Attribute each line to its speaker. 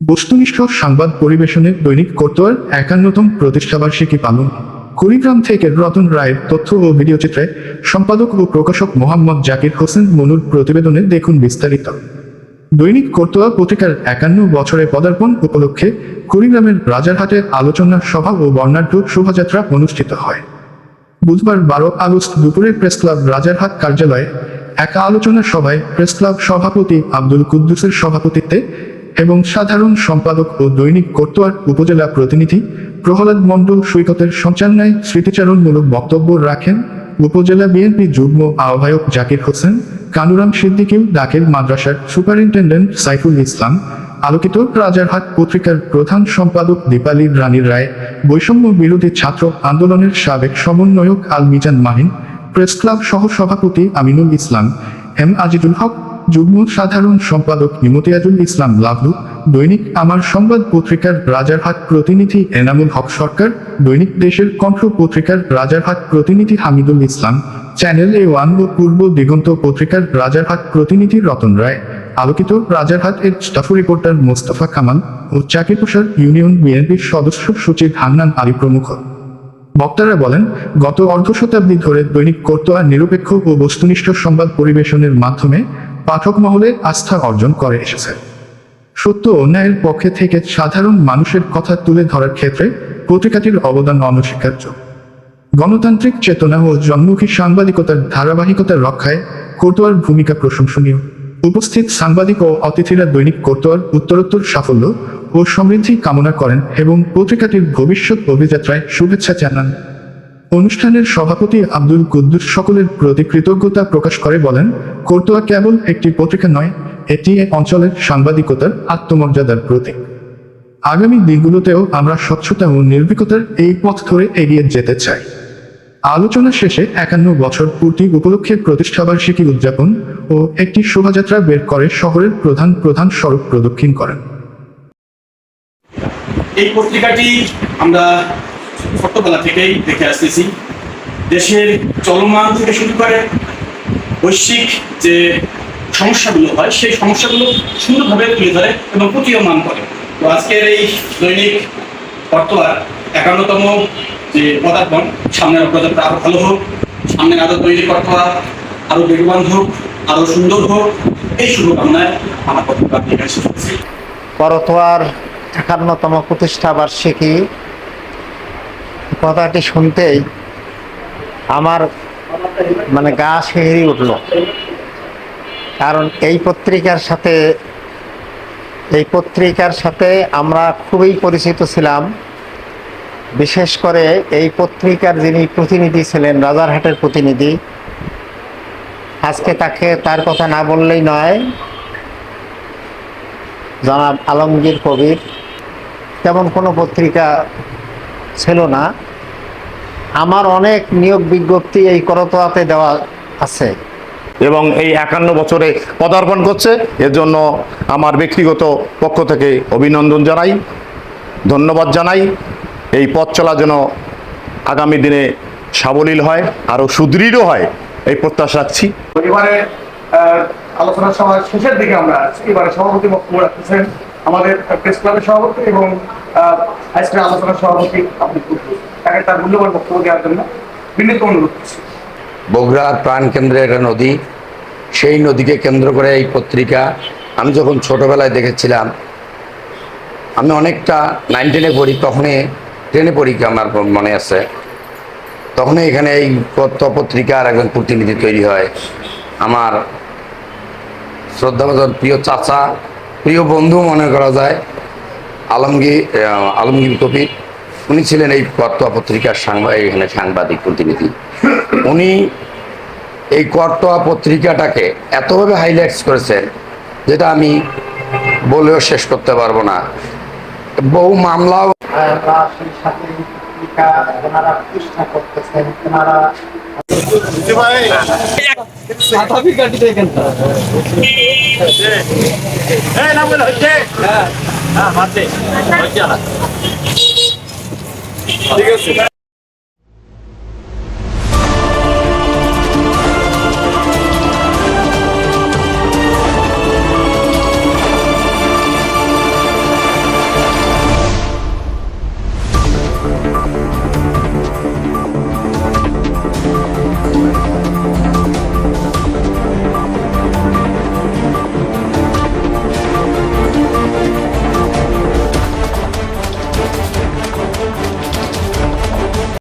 Speaker 1: বস্তুনিষ্ঠ সংবাদ পরিবেশনে দৈনিক কোতোয়ার ৫১তম প্রতিষ্ঠাবার্ষিকী পালন। কুড়িগ্রাম থেকে রতন রায়ের তথ্য ও ভিডিওচিত্রে সম্পাদক ও প্রকাশক মোহাম্মদ জাকির হোসেন মনুর প্রতিবেদনে দেখুন বিস্তারিত। দৈনিক কোতোয়া পত্রিকার ৫১ বছরে পদার্পণ উপলক্ষে কুড়িগ্রামের রাজারহাটে আলোচনা সভা ও বর্ণাঢ্য শোভাযাত্রা অনুষ্ঠিত হয়। বুধবার ১২ আগস্ট দুপুরে প্রেসক্লাব রাজারহাট কার্যালয়ে এক আলোচনা সভায় প্রেসক্লাব সভাপতি আব্দুল কুদ্দুসের সভাপতিত্বে এবং সাধারণ সম্পাদক ও দৈনিক কোতোয়ার উপজেলা প্রতিনিধি প্রহ্লাদ মণ্ডল সৈকতের সঞ্চালনায় স্মৃতিচারণমূলক বক্তব্য রাখেন উপজেলা বিএনপি যুগ্ম আহ্বায়ক জাকির হোসেন, কানুরাম সিদ্দিকী, দাখিল মাদ্রাসার সুপারিনটেন্ডেন্ট সাইফুল ইসলাম, আলোকিত রাজারহাট পত্রিকার প্রধান সম্পাদক দীপালি রানী রায়, বৈষম্য বিরোধী ছাত্র আন্দোলনের সাবেক সমন্বয়ক আল মিজান মাহিন, প্রেসক্লাব সহ সভাপতি আমিনুল ইসলাম, এম আজিজুল হক, যুগ্ম সাধারণ সম্পাদক ইমতিয়াজুল ইসলাম লাভলু, দৈনিক আমার সংবাদ পত্রিকার রাজারহাট প্রতিনিধি এনামুল হক সরকার, দৈনিক দেশের কণ্ঠ পত্রিকার রাজারহাট প্রতিনিধি হামিদুল ইসলাম, চ্যানেল A1 ও পূর্ব দিগন্ত পত্রিকার রাজারহাট প্রতিনিধি রতন রায়, আলোকিত রাজারহাট এর স্টাফ রিপোর্টার মোস্তফা কামাল ও চাকিরপুষার ইউনিয়ন বিএনপির সদস্য সচিব হান্নান আলী প্রমুখ। বক্তারা বলেন, গত অর্ধশতাব্দী ধরে দৈনিক কোতোয়া নিরপেক্ষ ও বস্তুনিষ্ঠ সংবাদ পরিবেশনের মাধ্যমে পাঠক মহলে আস্থা অর্জন করে এসেছে। সত্য ও ন্যায়ের পক্ষে থেকে সাধারণ মানুষের কথা তুলে ধরার ক্ষেত্রে পত্রিকাটির অবদান অনস্বীকার্য। গণতান্ত্রিক চেতনা ও জনমুখী সাংবাদিকতার ধারাবাহিকতা রক্ষায় কোতোয়ার ভূমিকা প্রশংসনীয়। উপস্থিত সাংবাদিক ও অতিথিরা দৈনিক কোতোয়ার উত্তরোত্তর সাফল্য ও সমৃদ্ধি কামনা করেন এবং পত্রিকাটির ভবিষ্যৎ অভিযাত্রায় শুভেচ্ছা জানান। অনুষ্ঠানের সভাপতি আব্দুল কুদ্দুস সকলের প্রতি কৃতজ্ঞতা প্রকাশ করে বলেন, কোতোয়া কেবল একটি পত্রিকা নয়, এটি এ অঞ্চলের সাংবাদিকতার আত্মমর্যাদার প্রতীক। আগামী দিনগুলোতেও আমরা স্বচ্ছতা ও নির্ভীকতার এই পথ ধরে এগিয়ে যেতে চাই। আলোচনা শেষে ৫১ বছর পূর্তি উপলক্ষে প্রতিষ্ঠাবার্ষিকী উদযাপন ও একটি শোভাযাত্রা বের করে শহরের প্রধান প্রধান সড়ক প্রদক্ষিণ করেন।
Speaker 2: এই পত্রিকাটি আমরা ছোট্টবেলা থেকেই দেখে আসতেছি। দেশের চলমান থেকে শুরু করে বৈশ্বিক যে সমস্যাগুলো হয় সেই সমস্যাগুলো সুন্দরভাবে তুলে ধরে এবং প্রতীয়মান করে। তো আজকের এই দৈনিক কোতোয়ার ৫১তম যে পদার্পণ, সামনের অগ্রযাত্রা আরো ভালো হোক, সামনে আরো দৈনিক কোতোয়া আরো বেগবান হোক, আরো সুন্দর হোক, এই শুভকামনায় আমার বক্তব্য এখানে শেষ করছি।
Speaker 3: কোতোয়ার ৫১তম প্রতিষ্ঠা বার্ষিকী কথাটি শুনতেই আমার গা শিহরে উঠল। কারণ এই পত্রিকার সাথে আমরা খুবই পরিচিত ছিলাম। বিশেষ করে এই পত্রিকার যিনি প্রতিনিধি ছিলেন, রাজারহাটের প্রতিনিধি, আজকে তার কথা না বললেই নয়, জনাব আলমগীর কবির। তেমন কোনো পত্রিকা ছিল না। আমার অনেক নিয়োগ বিজ্ঞপ্তি এই কোতোয়াতে দেওয়া আছে
Speaker 4: এবং এই ৫১ বছরে পদার্পণ করছে। এর জন্য আমার ব্যক্তিগত পক্ষ থেকে অভিনন্দন জানাই, ধন্যবাদ জানাই। এই পথ চলা যেন আগামী দিনে সাবলীল হয়, আরও সুদৃঢ় হয়, এই প্রত্যাশা রাখছি।
Speaker 5: এবারে আলোচনা সভার শেষের দিকে আমরা এবারে সভাপতি বক্তব্য রাখতেছেন আমাদের প্রেস ক্লাবের সভাপতি এবং আজকের আলোচনার সভাপতি আব্দুল কুদ্দুস। তাকে তার মূল্যবান বক্তব্য দেওয়ার জন্য বিনীত অনুরোধ করছি।
Speaker 6: বগুড়ার প্রাণকেন্দ্রে একটা নদী, সেই নদীকে কেন্দ্র করে এই পত্রিকা। আমি যখন ছোটবেলায় দেখেছিলাম, আমি অনেকটা 9, 10-এ পড়ি, তখনই 10-এ পড়ি, আমার মনে আছে, তখনই এখানে এই পত্রিকার একজন প্রতিনিধি তৈরি হয়। আমার শ্রদ্ধাভাজন প্রিয় চাচা, প্রিয় বন্ধু মনে করা যায়, আলমগীর কবির, উনি ছিলেন এই কোতোয়া পত্রিকার এখানে সাংবাদিক প্রতিনিধি। উনি এই কোতোয়া পত্রিকাটাকে এতভাবে হাইলাইটস করেছেন যেটা আমি বলেও শেষ করতে পারবো না। বহু মামলাও
Speaker 5: ঠিক আছে।